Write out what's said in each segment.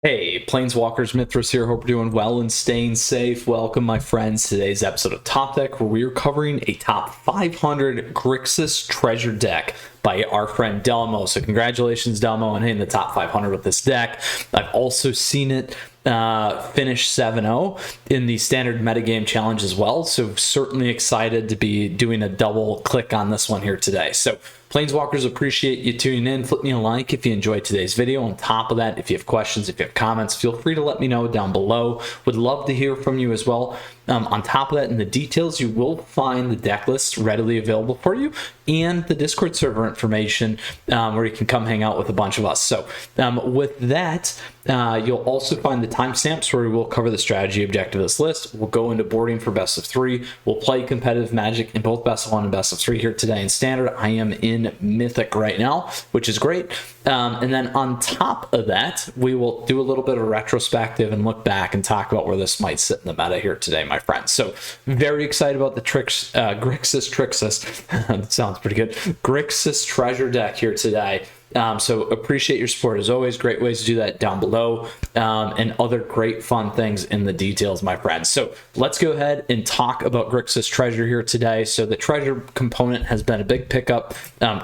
Hey, Planeswalkers, Mythras here. Hope you're doing well and staying safe. Welcome, my friends, to today's episode of Top Deck, where we are covering a top 500 Grixis Treasure deck by our friend Delmo. So congratulations, Delmo, on hitting the top 500 with this deck. I've also seen it finish 7-0 in the standard metagame challenge as well. So certainly excited to be doing a double click on this one here today. So Planeswalkers, appreciate you tuning in. Flip me a like if you enjoyed today's video. On top of that, if you have questions, if you have comments, feel free to let me know down below. Would love to hear from you as well. On top of that, in the details, you will find the deck list readily available for you and the Discord server information where you can come hang out with a bunch of us. So with that, you'll also find the timestamps where we will cover the strategy objective of this list. We'll go into boarding for best of 3. We'll play competitive Magic in both best of 1 and best of 3 here today in standard. I am in Mythic right now, which is great. And then on top of that, we will do a little bit of retrospective and look back and talk about where this might sit in the meta here today, my friends. So very excited about the Grixis that sounds pretty good. Grixis Treasure deck here today. So appreciate your support as always. Great ways to do that down below, and other great fun things in the details, my friends. So let's go ahead and talk about Grixis Treasure here today. So the treasure component has been a big pickup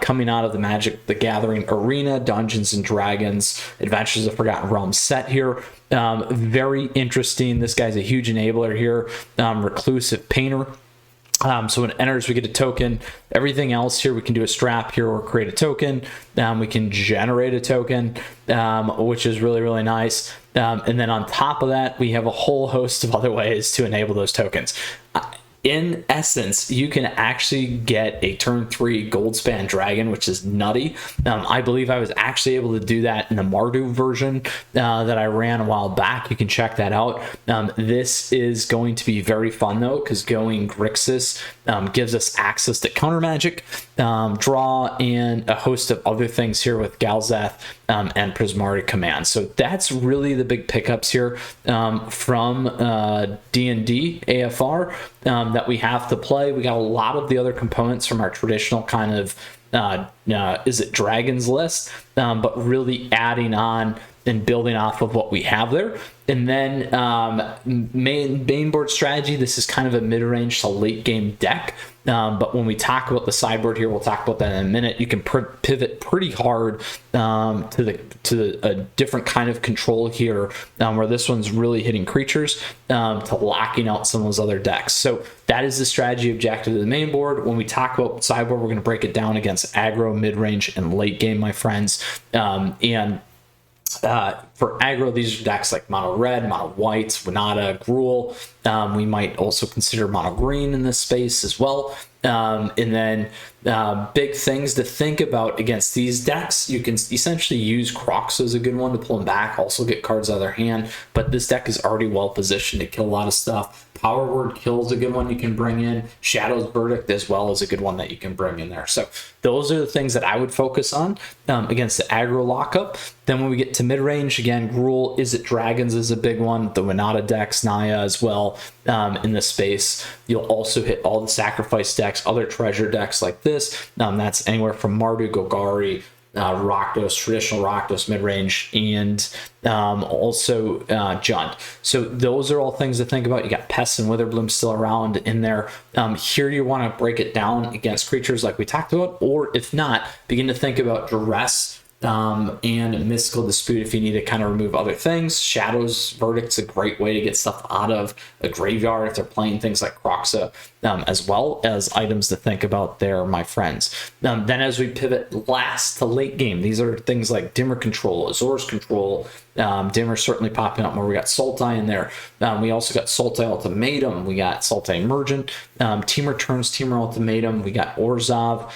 coming out of the Magic the Gathering Arena, Dungeons and Dragons, Adventures of Forgotten Realms set here. Very interesting. This guy's a huge enabler here. Reclusive Painter. So when it enters, we get a token. Everything else here, we can do a strap here or create a token. We can generate a token, which is really, really nice. And then on top of that, we have a whole host of other ways to enable those tokens. In essence, you can actually get a turn 3 Goldspan Dragon, which is nutty. I believe I was actually able to do that in the Mardu version that I ran a while back. You can check that out. This is going to be very fun, though, because going Grixis gives us access to counter magic, draw, and a host of other things here with Galzeth and Prismari Command. So that's really the big pickups here from D&D AFR that we have to play. We got a lot of the other components from our traditional kind of is it dragons list, but really adding on and building off of what we have there. And then main board strategy, this is kind of a mid-range to late game deck. But when we talk about the sideboard here, we'll talk about that in a minute. You can pivot pretty hard to a different kind of control here, where this one's really hitting creatures to locking out some of those other decks. So that is the strategy objective of the main board. When we talk about sideboard, we're going to break it down against aggro, mid-range, and late game, my friends. For aggro, these are decks like mono red, mono white, Winata, Gruul. We might also consider mono green in this space as well. And then big things to think about against these decks. You can essentially use Crocs as a good one to pull them back, also get cards out of their hand, but this deck is already well positioned to kill a lot of stuff. Power Word Kill is a good one you can bring in. Shadow's Verdict as well is a good one that you can bring in there. So those are the things that I would focus on against the aggro lockup. Then when we get to mid-range, again, Gruul, Is It Dragons is a big one. The Winata decks, Naya as well in this space. You'll also hit all the sacrifice decks, other treasure decks like this. That's anywhere from Mardu, Golgari, Rakdos, traditional Rakdos mid-range, and also Jund. So those are all things to think about. You got Pests and Witherbloom still around in there. Here you want to break it down against creatures like we talked about, or if not, begin to think about Duress and Mystical Dispute if you need to kind of remove other things. Shadow's Verdict's a great way to get stuff out of a graveyard if they're playing things like Croxa, as well as items to think about there, my friends. Then as we pivot last to late game, these are things like Dimir Control, Azor's Control. Dimir certainly popping up more. We got Sultai in there. We also got Sultai Ultimatum. We got Sultai Emergent. Temur Turns, Temur Ultimatum. We got Orzhov.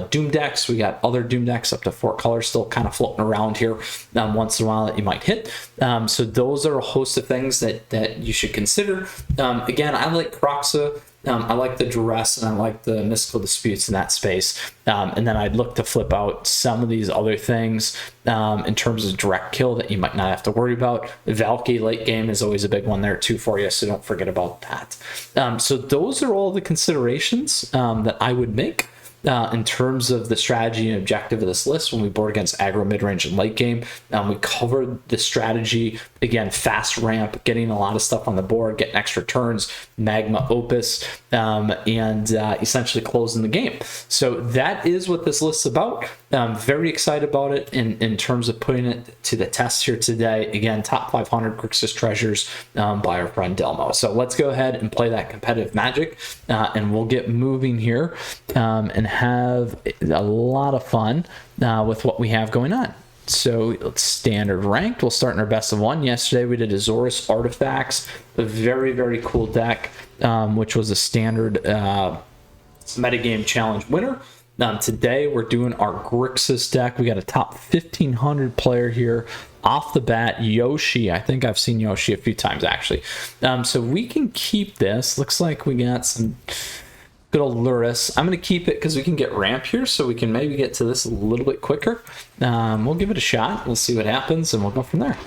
Doom decks. We got other Doom decks up to 4 colors still kind of floating around here once in a while that you might hit. So those are a host of things that you should consider. Again, I like Croxa. I like the Duress, and I like the Mystical Disputes in that space. And then I'd look to flip out some of these other things in terms of direct kill that you might not have to worry about. Valky late game is always a big one there too for you, so don't forget about that. So those are all the considerations that I would make. in terms of the strategy and objective of this list when we board against aggro, mid-range, and late game. We covered the strategy, again, fast ramp, getting a lot of stuff on the board, getting extra turns, magma opus, and essentially closing the game. So that is what this list's about. I'm very excited about it in terms of putting it to the test here today. Again, top 500 Grixis Treasures by our friend Delmo. So let's go ahead and play that competitive Magic, and we'll get moving here and have a lot of fun with what we have going on. So standard ranked, we'll start in our best of one. Yesterday we did Azorius Artifacts, a very, very cool deck, which was a standard metagame challenge winner. Today we're doing our Grixis deck. We got a top 1500 player here off the bat, Yoshi. I think I've seen Yoshi a few times actually. So we can keep this. Looks like we got some good old Lurrus. I'm going to keep it because we can get ramp here, so we can maybe get to this a little bit quicker. We'll give it a shot. We'll see what happens, and we'll go from there.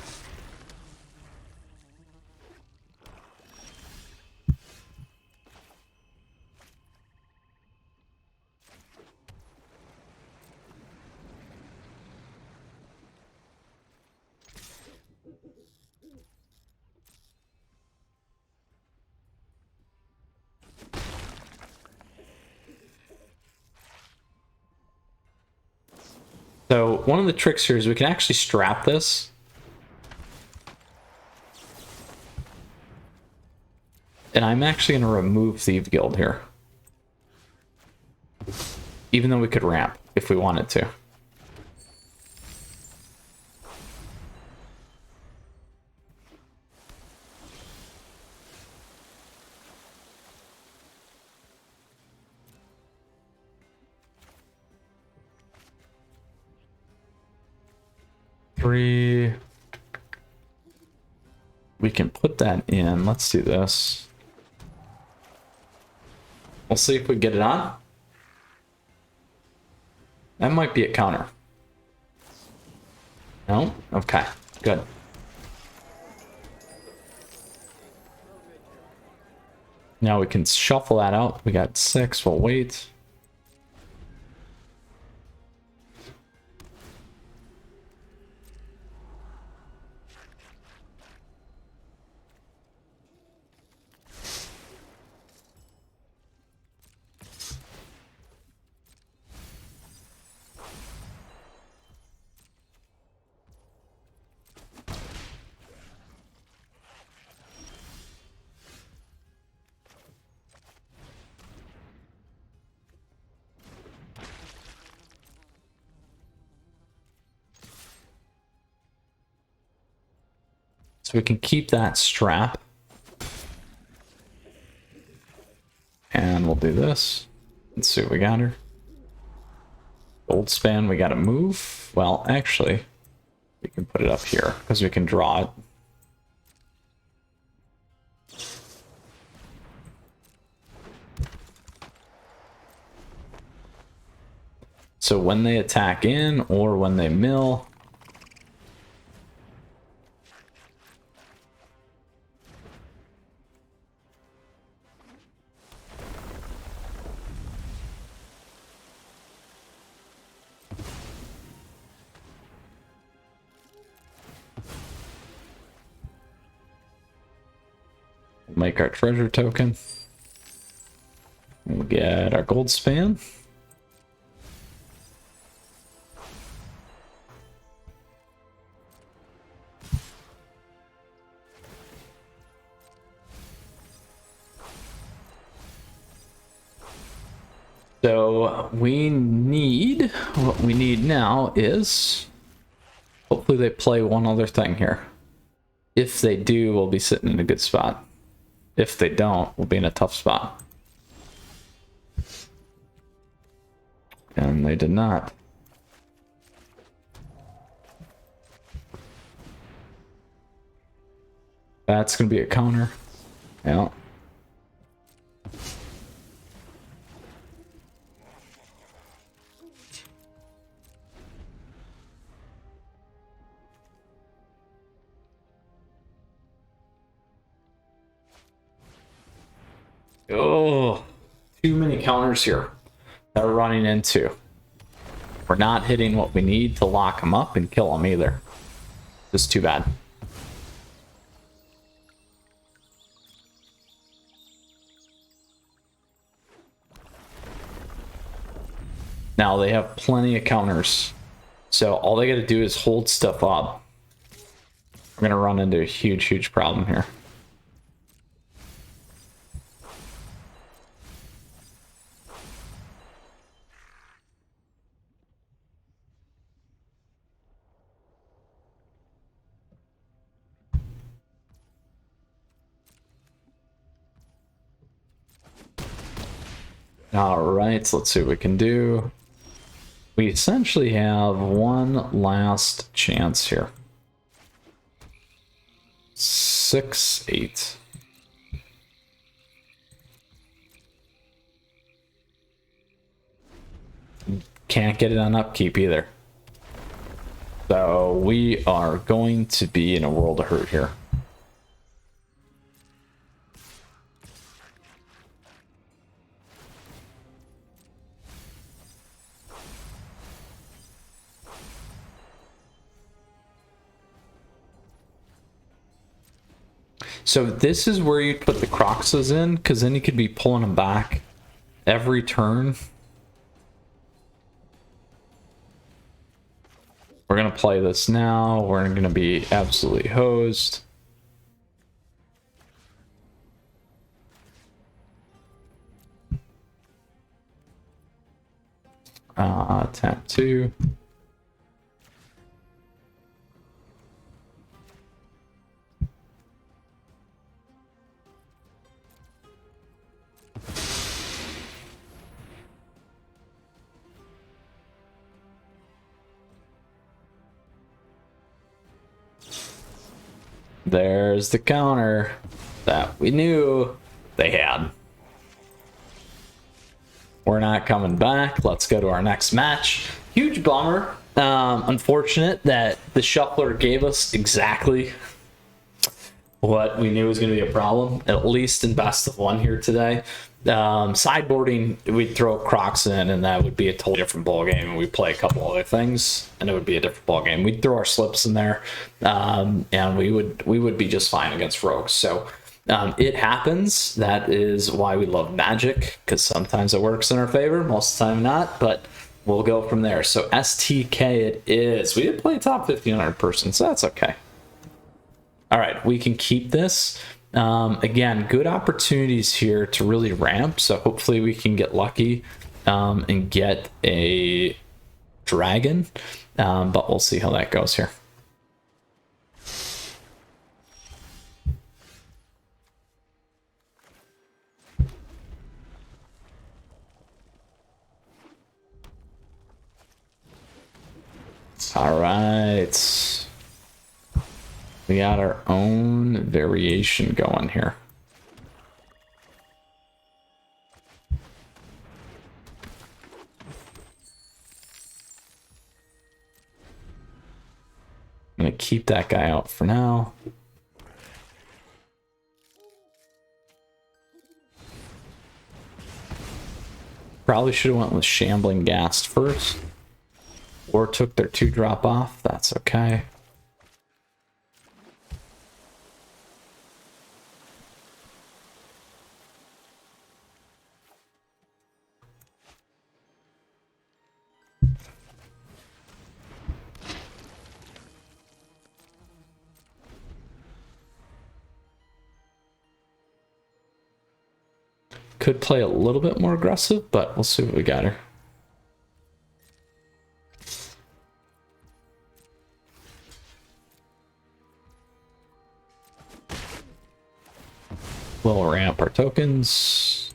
So one of the tricks here is we can actually strap this. And I'm actually going to remove Thief Guild here. Even though we could ramp if we wanted to. We can put that in. Let's do this. We'll see if we get it on. That might be a counter. No? Okay, good. Now we can shuffle that out. We got 6, we'll wait. So we can keep that strap. And we'll do this. Let's see what we got here. Gold span, we got to move. Well, actually, we can put it up here because we can draw it. So when they attack in or when they mill, make our treasure token. We'll get our gold span. So what we need now is hopefully they play one other thing here. If they do, we'll be sitting in a good spot. If they don't, we'll be in a tough spot. And they did not. That's going to be a counter. Yeah. Oh, too many counters here. they're running into. We're not hitting what we need to lock them up and kill them either. Just too bad. Now they have plenty of counters. So all they gotta do is hold stuff up. We're gonna run into a huge, huge problem here. All right, so let's see what we can do. We essentially have one last chance here. 6, 8. Can't get it on upkeep either. So we are going to be in a world of hurt here. So this is where you put the Croxes in, because then you could be pulling them back every turn. We're going to play this now. We're going to be absolutely hosed. Tap 2. There's the counter that we knew they had. We're not coming back. Let's go to our next match. Huge bummer. Unfortunate that the shuffler gave us exactly what we knew was going to be a problem, at least in best of one here today. Sideboarding, we'd throw Crocs in and that would be a totally different ball game, and we'd play a couple other things and it would be a different ball game. We'd throw our slips in there, and we would be just fine against rogues. So it happens. That is why we love Magic, because sometimes it works in our favor, most of the time not, but we'll go from there. So STK it is. We did play top 1500 person, so that's okay. All right, we can keep this. Again, good opportunities here to really ramp, so hopefully we can get lucky and get a dragon, but we'll see how that goes here. All right. We got our own variation going here. I'm gonna keep that guy out for now. Probably should have went with Shambling Ghast first. Or took their 2-drop off. That's okay. Could play a little bit more aggressive, but we'll see what we got here. We'll ramp our tokens.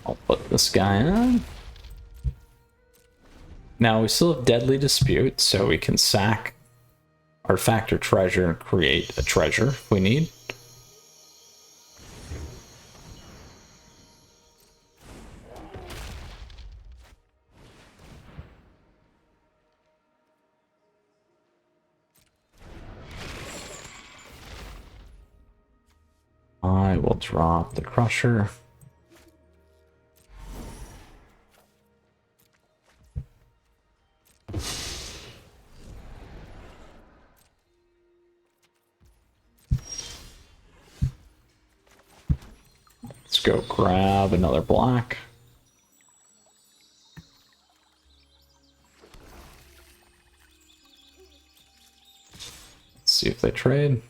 I'll put this guy on. Now we still have Deadly Dispute, so we can sack Artifact treasure and create a treasure if we need. I will drop the crusher. Let's go grab another black. Let's see if they trade.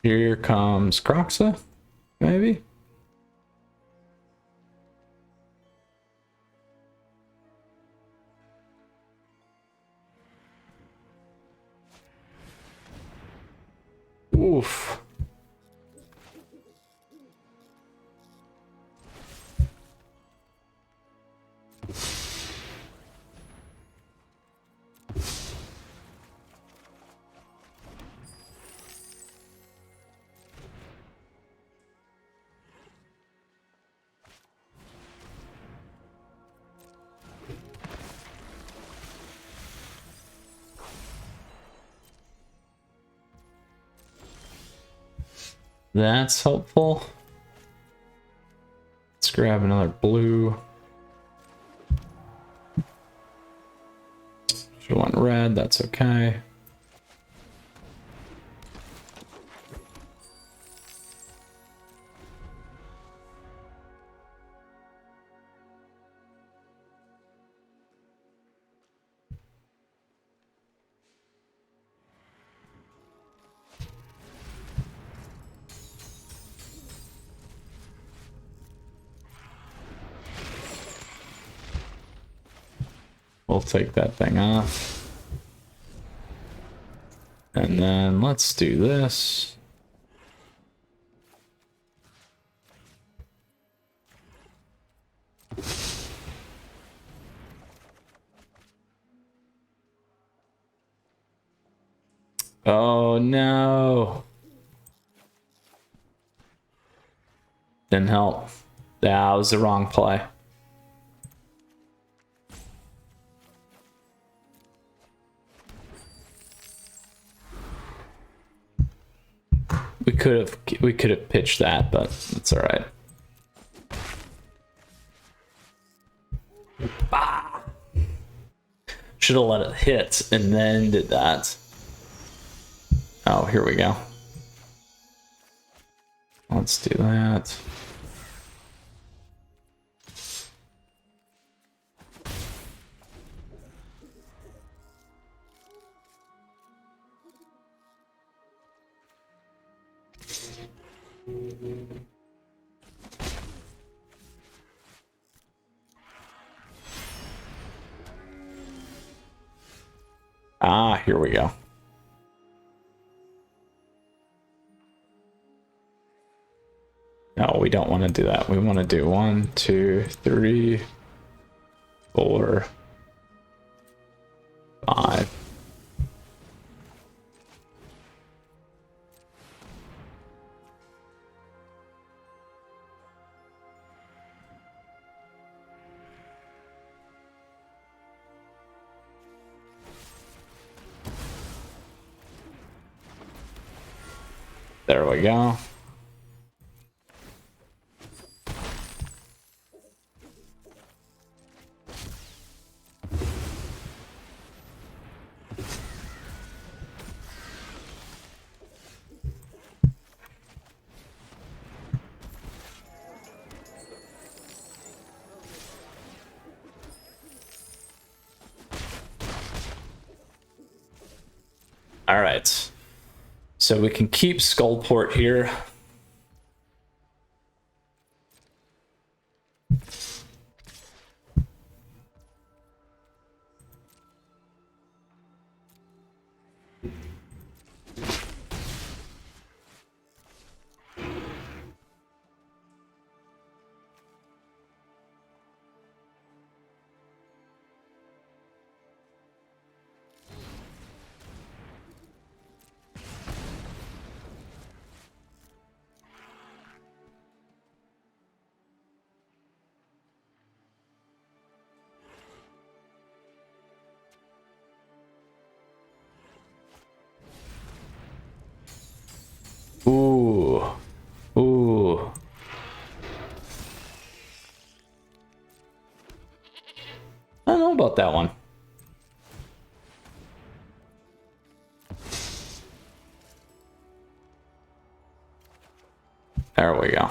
Here comes Croxa, maybe? Oof. That's helpful. Let's grab another blue. Should want red, that's okay. We'll take that thing off. And then let's do this. Oh no. Didn't help. That was the wrong play. We could have pitched that, but it's all right. Bah! Should have let it hit and then did that. Oh, here we go. Let's do that. Ah, here we go. No, we don't want to do that. We want to do 1, 2, 3, 4, 5. There we go. All right. So we can keep Skullport here. Ooh. Ooh. I don't know about that one. There we go.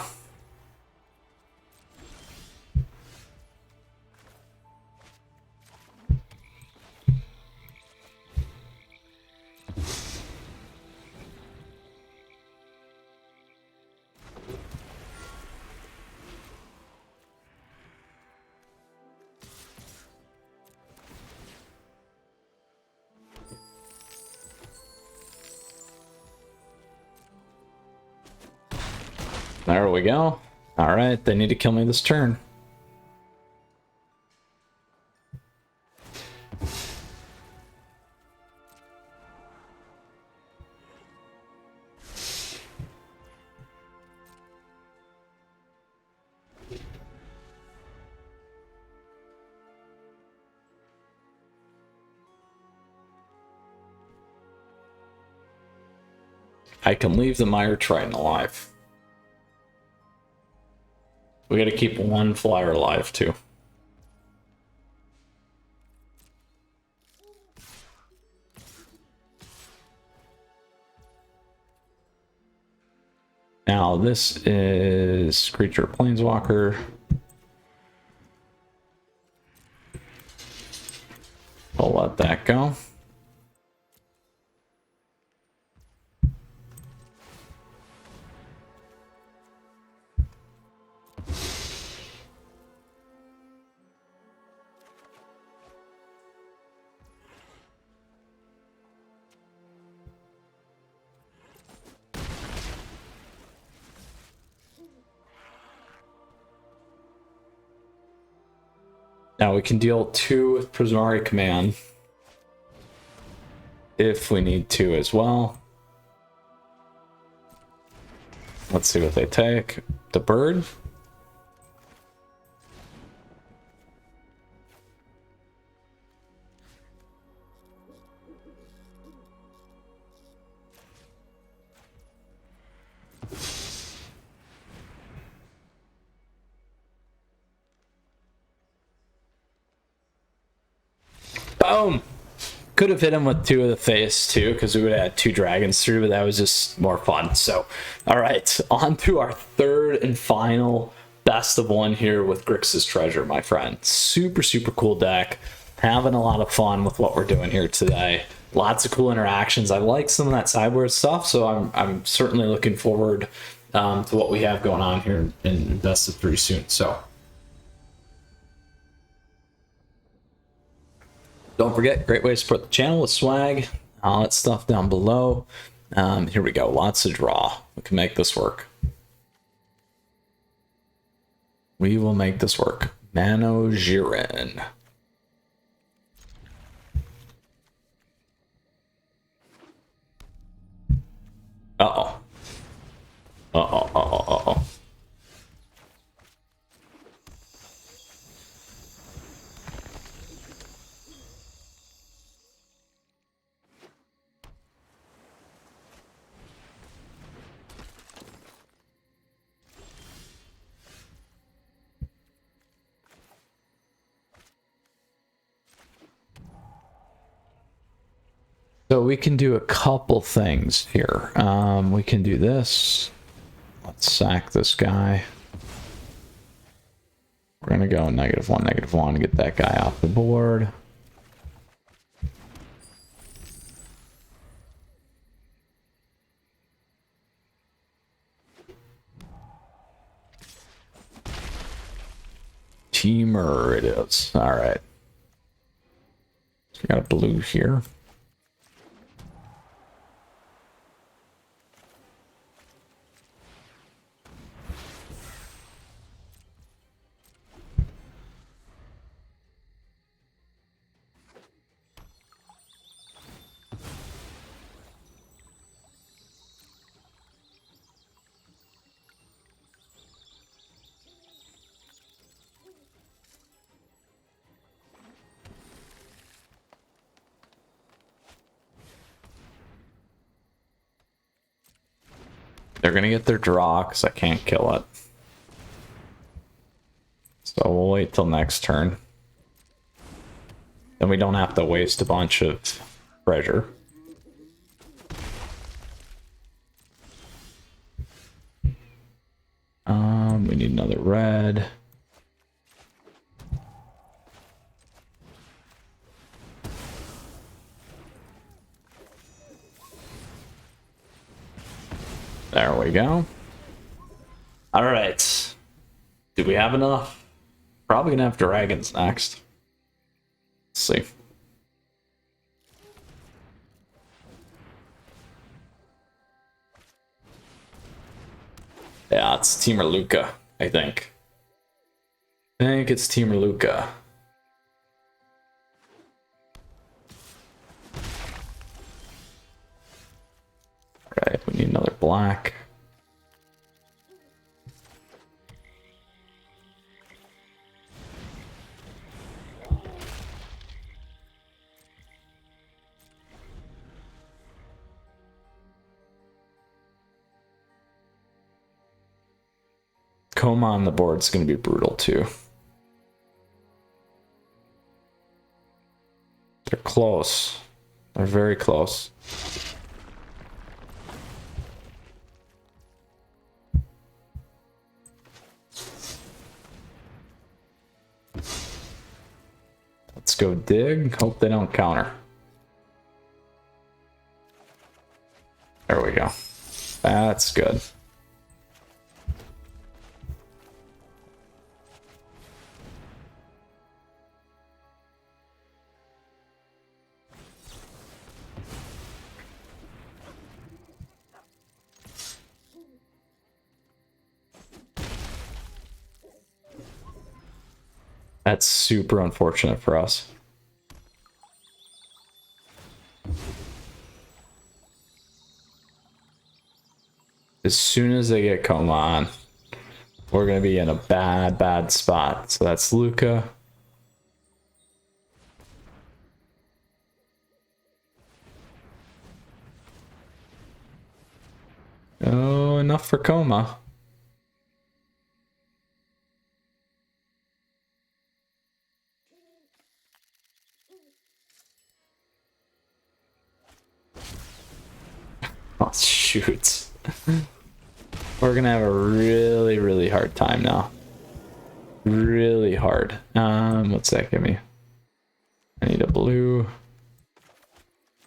There we go. All right, they need to kill me this turn. I can leave the Mire Triton alive. We gotta keep one flyer alive, too. Now, this is Creature Planeswalker. We'll let that go. Now we can deal 2 with Prismari Command. If we need to as well. Let's see what they take. The bird. Boom! Could have hit him with 2 of the face too, because we would have had 2 dragons through, but that was just more fun. So, all right, on to our third and final best of one here with Grixis Treasure, my friend. Super, super cool deck. Having a lot of fun with what we're doing here today. Lots of cool interactions. I like some of that sideboard stuff, so I'm certainly looking forward to what we have going on here in best of 3 soon. So. Don't forget, great way to support the channel with swag, all that stuff down below. Here we go, lots of draw. We can make this work. We will make this work. Mano Jiren. Uh-oh. Uh-oh, uh-oh, uh-oh. So we can do a couple things here. We can do this. Let's sack this guy. We're going to go -1, get that guy off the board. Temur it is. All right. So we got a blue here. They're gonna get their draw because I can't kill it. So we'll wait till next turn. Then we don't have to waste a bunch of treasure. We need another red. There we go. All right. Do we have enough? Probably gonna have dragons next. Let's see. Yeah, it's Temur Lukka, I think. I think it's Temur Lukka. Alright, we need another black. Coma on the board is going to be brutal too. They're close. They're very close. Let's go dig. Hope they don't counter. There we go. That's good. That's super unfortunate for us. As soon as they get Coma on, we're going to be in a bad spot. So that's Lukka. Oh, enough for Coma. Oh, shoot. We're gonna have a really hard time now. Really hard. What's that give me? I need a blue.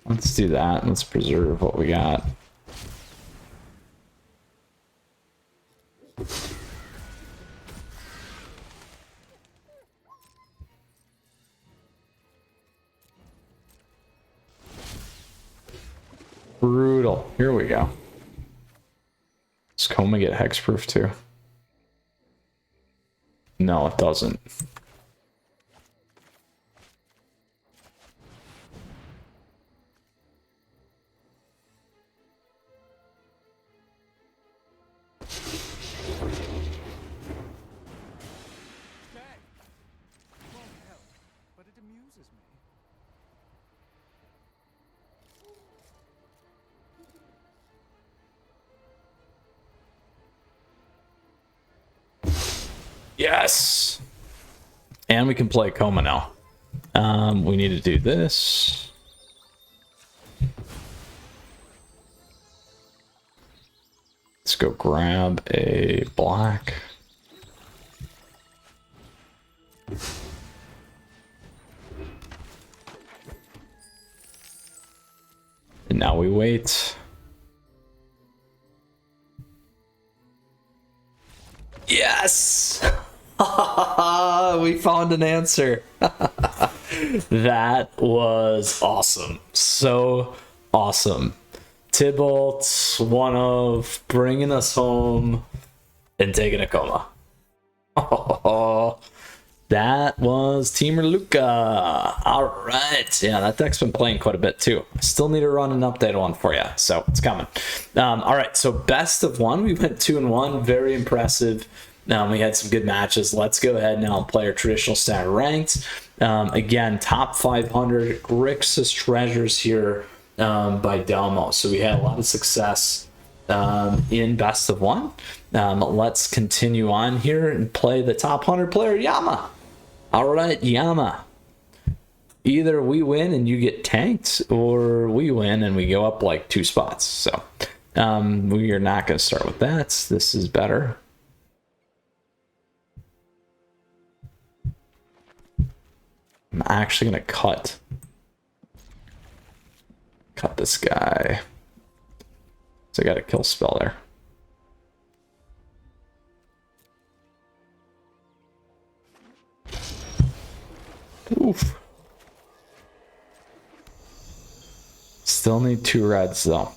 Let's do that. Let's preserve what we got. Brutal. Here we go. Does Coma get hexproof too? No, it doesn't. Yes. And we can play Coma now. We need to do this. Let's go grab a black. And now we wait. Yes! We found an answer. That was awesome. So awesome. Tybalt, one of bringing us home and taking a Coma. Oh, that was Temur Lukka. All right. Yeah, that deck's been playing quite a bit too. I still need to run an update one for you, so it's coming. All right, so best of one. We went 2-1. Very impressive. We had some good matches. Let's go ahead now and play our traditional standard ranked. Again, top 500 Grixis Treasures here by Delmo. So we had a lot of success in best of one. Let's continue on here and play the top 100 player, Yama. All right, Yama. Either we win and you get tanked, or we win and we go up like 2 spots. So we are not going to start with that. This is better. I'm actually going to cut this guy. So I got a kill spell there. Oof. Still need 2 reds though.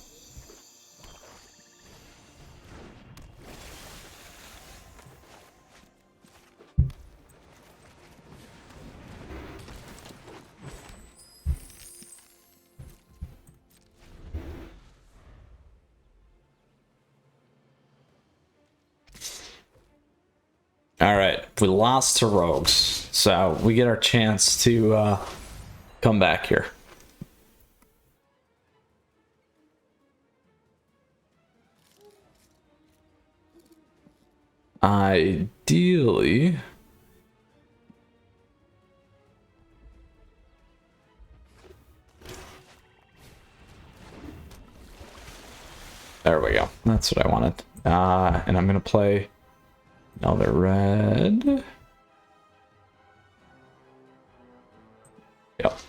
All right, we lost to rogues, so we get our chance to come back here. Ideally, there we go. That's what I wanted. And I'm gonna play another red. Yep.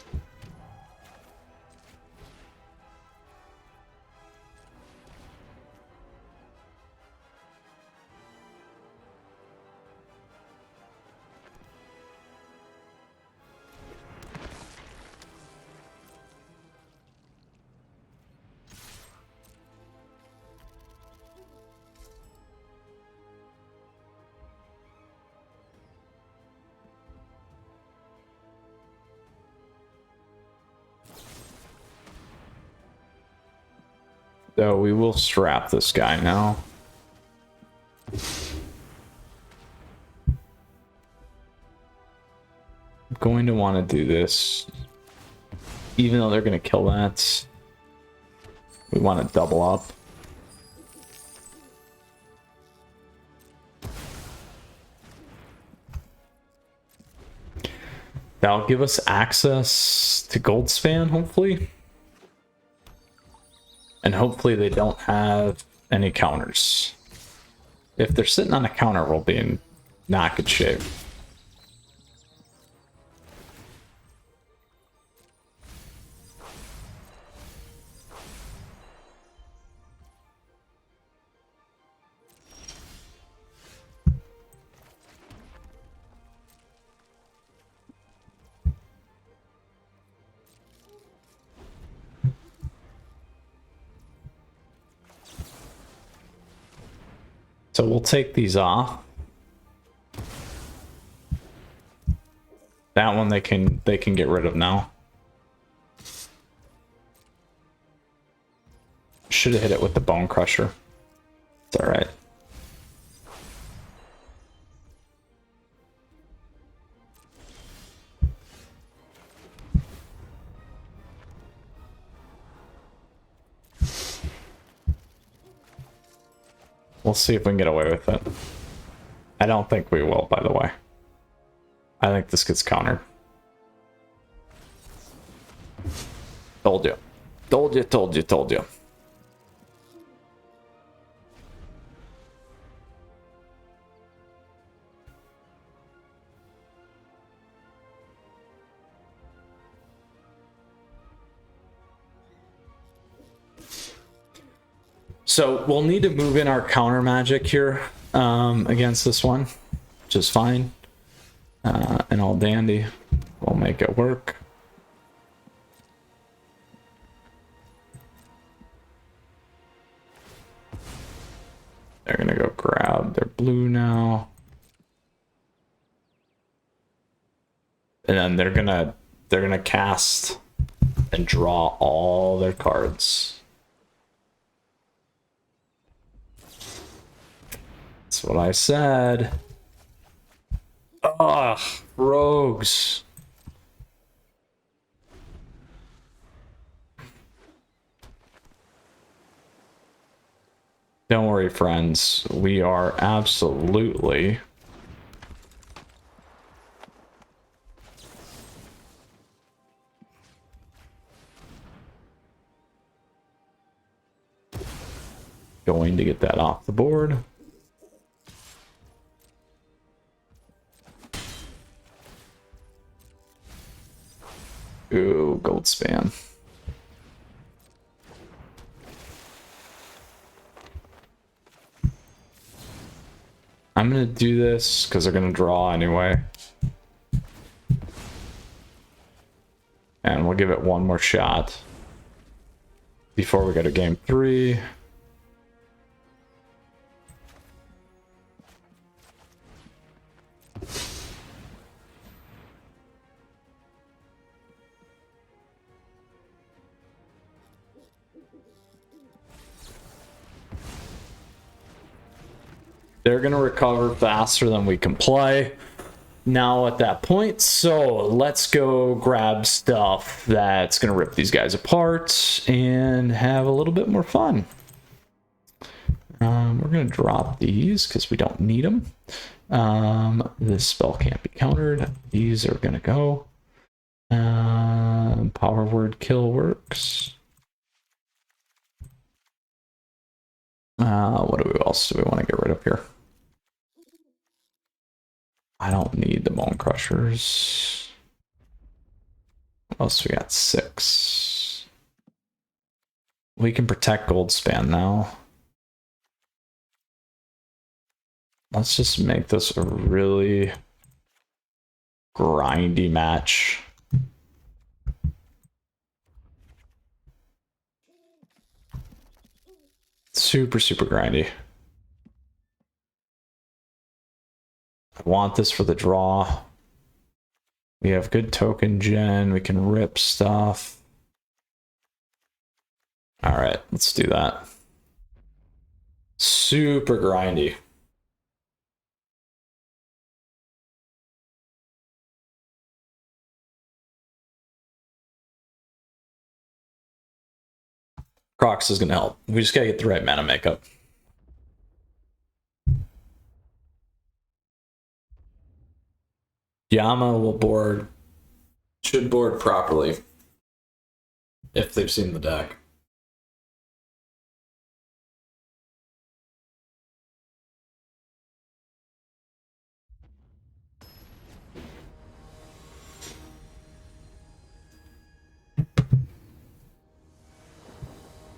So we will strap this guy now. I'm going to want to do this. Even though they're going to kill that, we want to double up. That'll give us access to Goldspan, hopefully. And hopefully they don't have any counters. If they're sitting on a counter, we'll be in not good shape. So we'll take these off. That one they can get rid of now. Should have hit it with the Bone Crusher. It's all right. We'll see if we can get away with it. I don't think we will, by the way. I think this gets countered. Told you. Told you, told you, told you. So we'll need to move in our counter magic here against this one, which is fine. And all dandy. We'll make it work. They're gonna go grab their blue now. And then they're gonna cast and draw all their cards. That's what I said. Ugh, rogues. worry, friends. We are absolutely going to get that off the board. Ooh, gold span. I'm gonna do this because they're gonna draw anyway. And we'll give it one more shot before we go to game 3. They're going to recover faster than we can play now at that point. So let's go grab stuff that's going to rip these guys apart and have a little bit more fun. We're going to drop these because we don't need them. This spell can't be countered. These are going to go. Power word kill works. What else do we want to get rid of here? I don't need the bone crushers. What else we got? 6. We can protect gold span now. Let's just make this a really grindy match. Super, super grindy. I want this for the draw. We have good token gen. We can rip stuff. All right, let's do that. Super grindy. Crocs is going to help. We just got to get the right mana makeup. Yama will board, should board properly if they've seen the deck.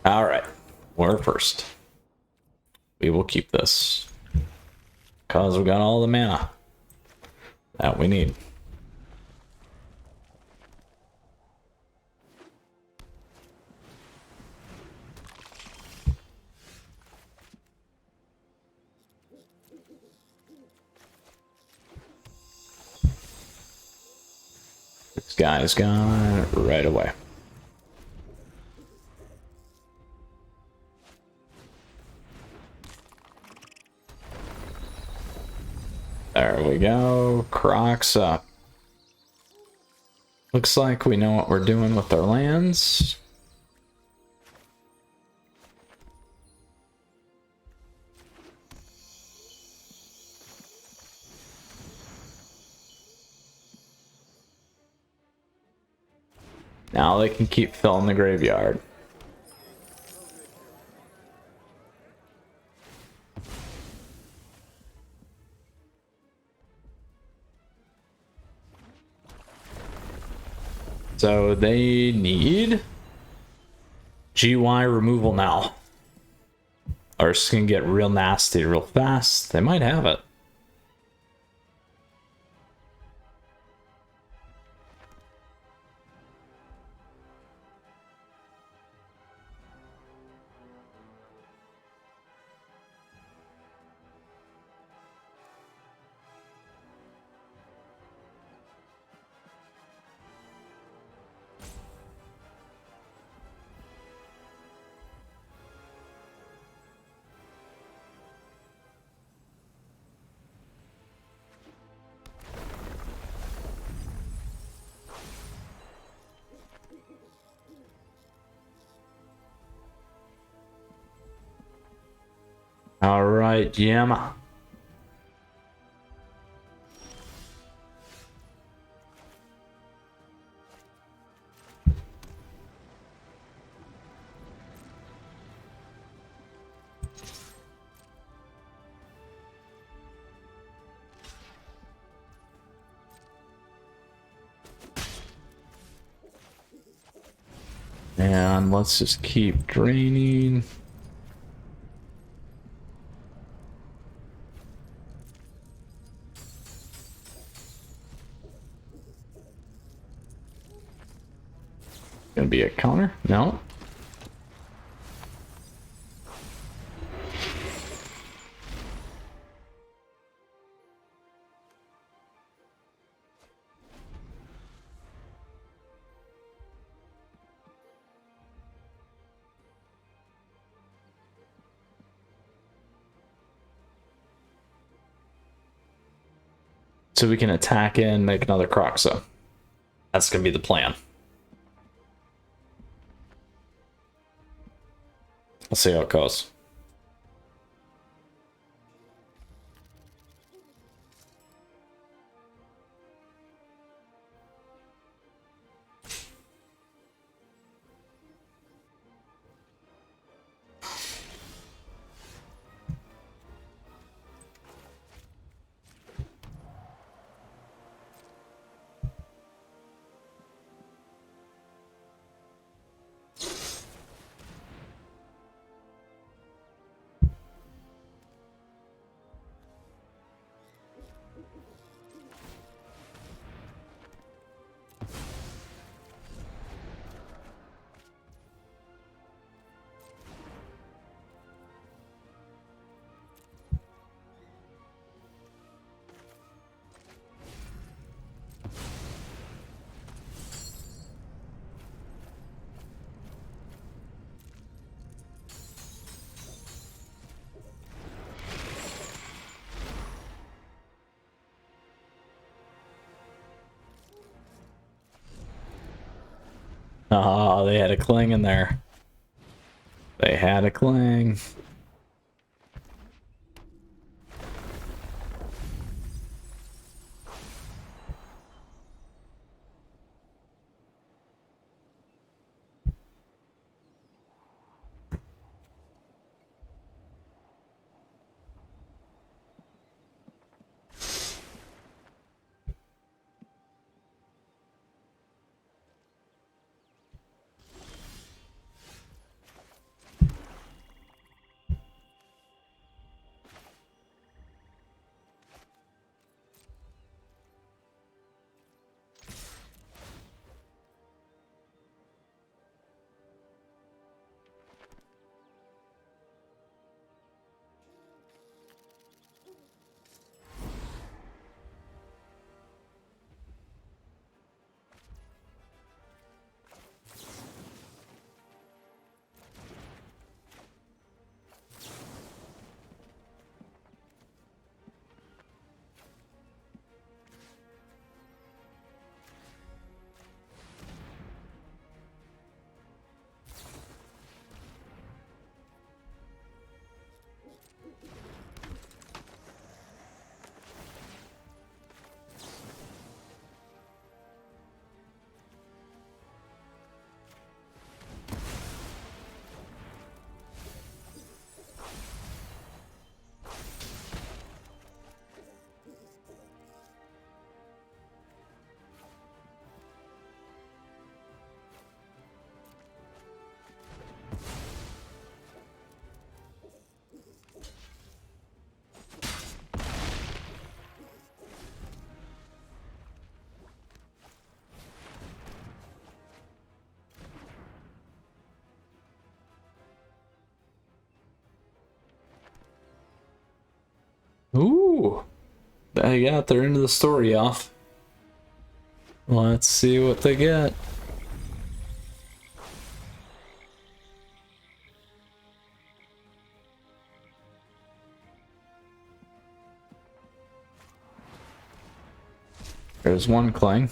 All right, we're first. We will keep this because we got all the mana that we need. This guy's gone right away. There we go. Crocs up. Looks like we know what we're doing with our lands. Now they can keep filling the graveyard. So they need GY removal now. Or it's gonna get real nasty real fast. They might have it. All right, Jim. And let's just keep draining. Gonna be a counter? No. So we can attack and make another Croxa. That's gonna be the plan. We'll see how it goes. Oh, they had a cling in there. They had a cling. Ooh. They got their end of the story off. Let's see what they get. There's one clang.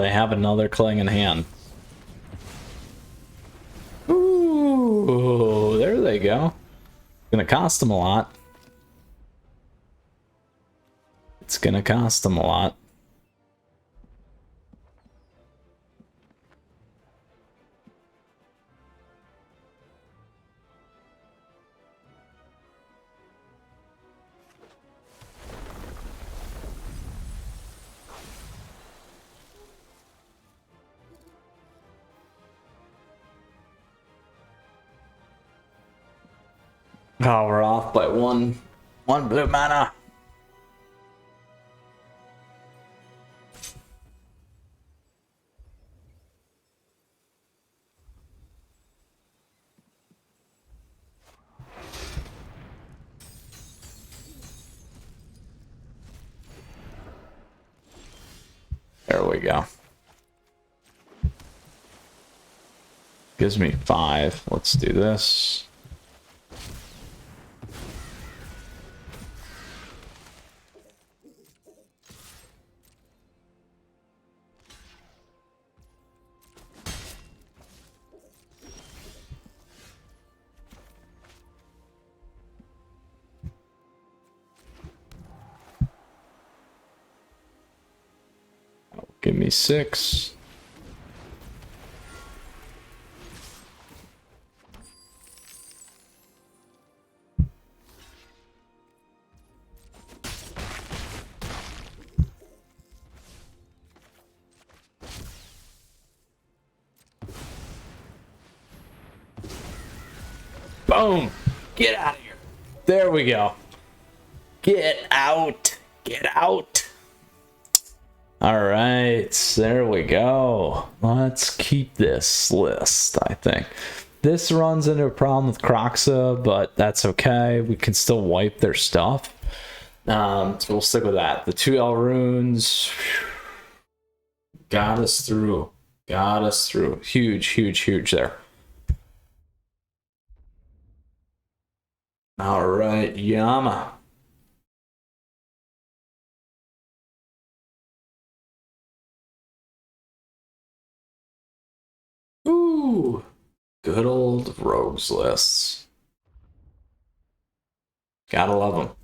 They have another Cling in hand. Ooh, there they go. Gonna cost them a lot. It's gonna cost them a lot. Oh, we're off by one blue mana. There we go. Gives me 5. Let's do this. Give me 6. Boom! Get out of here. There we go. Get out. Get out. All right, there we go. Let's keep this list, I think. This runs into a problem with Croxa, but that's okay. We can still wipe their stuff. So we'll stick with that. The 2L runes got us through. Got us through. Huge, huge, huge there. All right, Yama. Ooh, good old rogues lists. Gotta love them.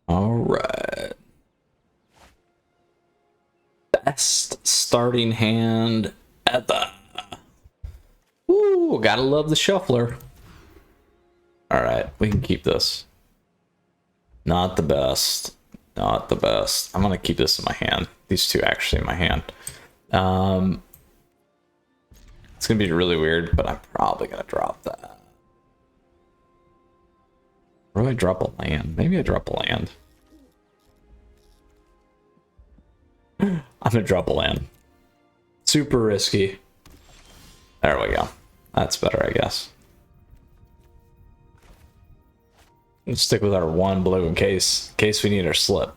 All right. Best starting hand ever. Ooh, gotta love the shuffler. All right, we can keep this. Not the best. Not the best. I'm gonna keep this in my hand. These two actually in my hand. It's gonna be really weird, but I'm probably gonna drop that. Or do I drop a land? Maybe I drop a land. I'm gonna drop a land. Super risky. There we go. That's better, I guess. Let's stick with our 1 blue in case we need our slip.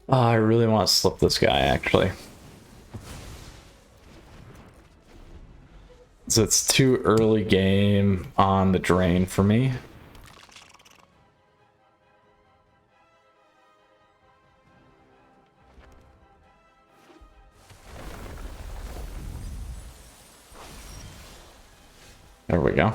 Oh, I really want to slip this guy, actually. So it's too early game on the drain for me. There we go.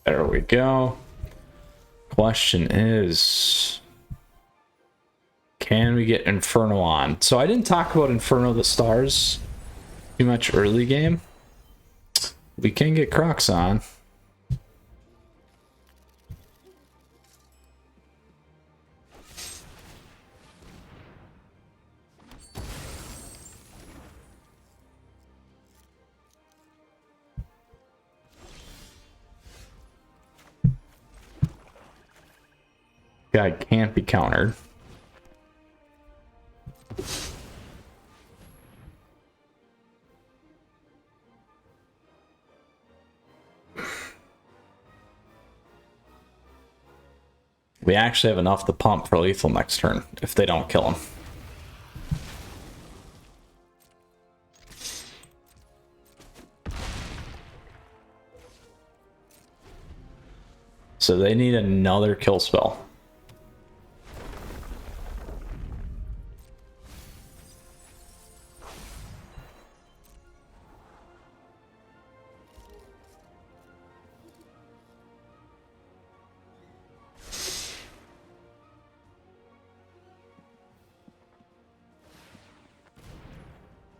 There we go. Question is, can we get Inferno on? So I didn't talk about Inferno the Stars too much early game. We can get Crocs on. Guy can't be countered. We actually have enough to pump for lethal next turn if they don't kill him. So they need another kill spell.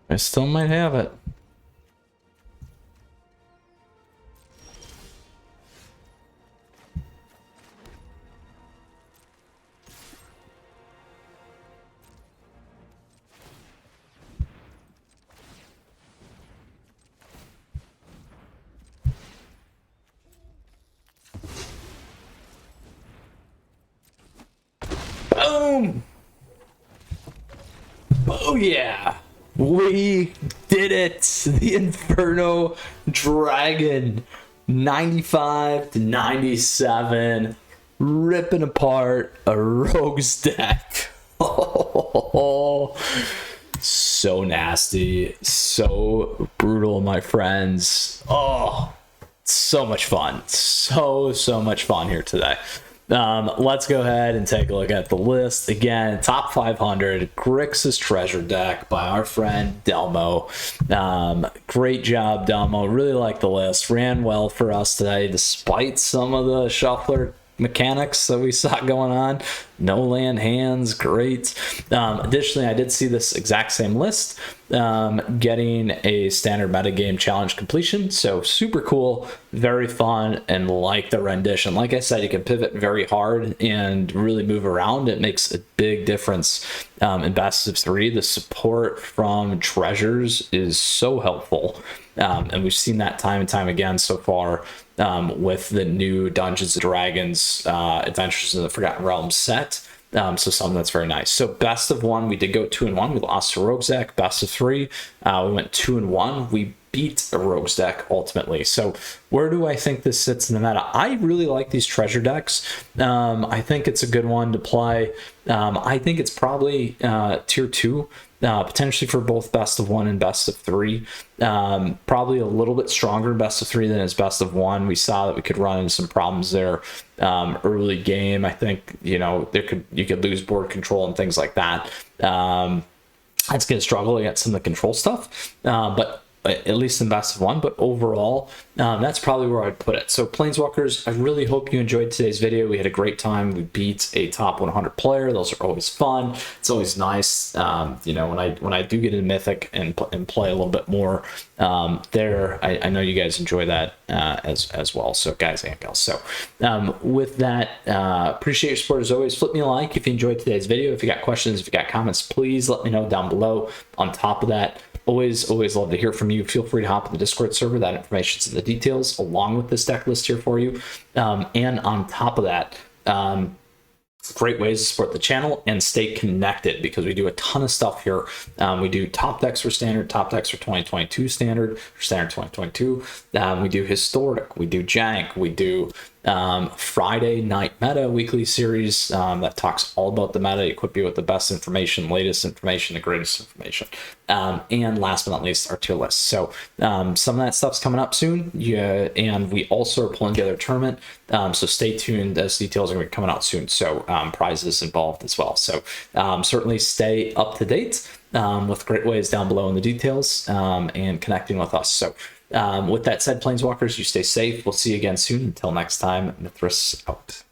I still might have it. Boom! Oh yeah! We did it! The Inferno Dragon, 95 to 97, ripping apart a Rogue's deck. Oh, so nasty, so brutal, my friends. Oh, so much fun, so much fun here today. Let's go ahead and take a look at the list. Again, top 500 Grixis Treasure deck by our friend Delmo. Great job, Delmo. Really like the list. Ran well for us today despite some of the shuffler mechanics that we saw going on. No land hands, great. Additionally, I did see this exact same list getting a standard metagame challenge completion, so super cool, very fun, and like the rendition. Like I said, you can pivot very hard and really move around. It makes a big difference in best of 3. The support from treasures is so helpful, and we've seen that time and time again so far with the new Dungeons and Dragons Adventures in the Forgotten Realms set. So something that's very nice. So best of 1, we did go 2-1. We lost to Rogue's deck. Best of 3, we went 2-1. We beat a Rogue's deck ultimately. So where do I think this sits in the meta? I really like these treasure decks. I think it's a good one to play. I think it's probably tier 2. Potentially for both best of 1 and best of 3. Probably a little bit stronger in best of 3 than his best of 1. We saw that we could run into some problems there early game. I think, you know, you could lose board control and things like that. It's going to struggle against some of the control stuff, but at least in best of 1. But overall, that's probably where I'd put it. So Planeswalkers, I really hope you enjoyed today's video. We had a great time. We beat a top 100 player. Those are always fun. It's always nice, you know, when I do get into Mythic and play a little bit more there. I know you guys enjoy that as well. So guys and gals. So with that, appreciate your support as always. Flip me a like if you enjoyed today's video. If you got questions, if you got comments, please let me know down below. On top of that, always love to hear from you. Feel free to hop in the Discord server. That information's in the details along with this deck list here for you. And on top of that, great ways to support the channel and stay connected because we do a ton of stuff here. We do top decks for standard, top decks for 2022 standard, for standard 2022. We do historic, we do jank, we do Friday night meta weekly series that talks all about the meta, equip you with the best information, latest information, the greatest information. And last but not least, our tier list. So some of that stuff's coming up soon. Yeah, and we also are pulling together a tournament. So stay tuned as details are going to be coming out soon. So prizes involved as well. So certainly stay up to date with great ways down below in the details and connecting with us. So With that said, Planeswalkers, you stay safe. We'll see you again soon. Until next time, Mythras out.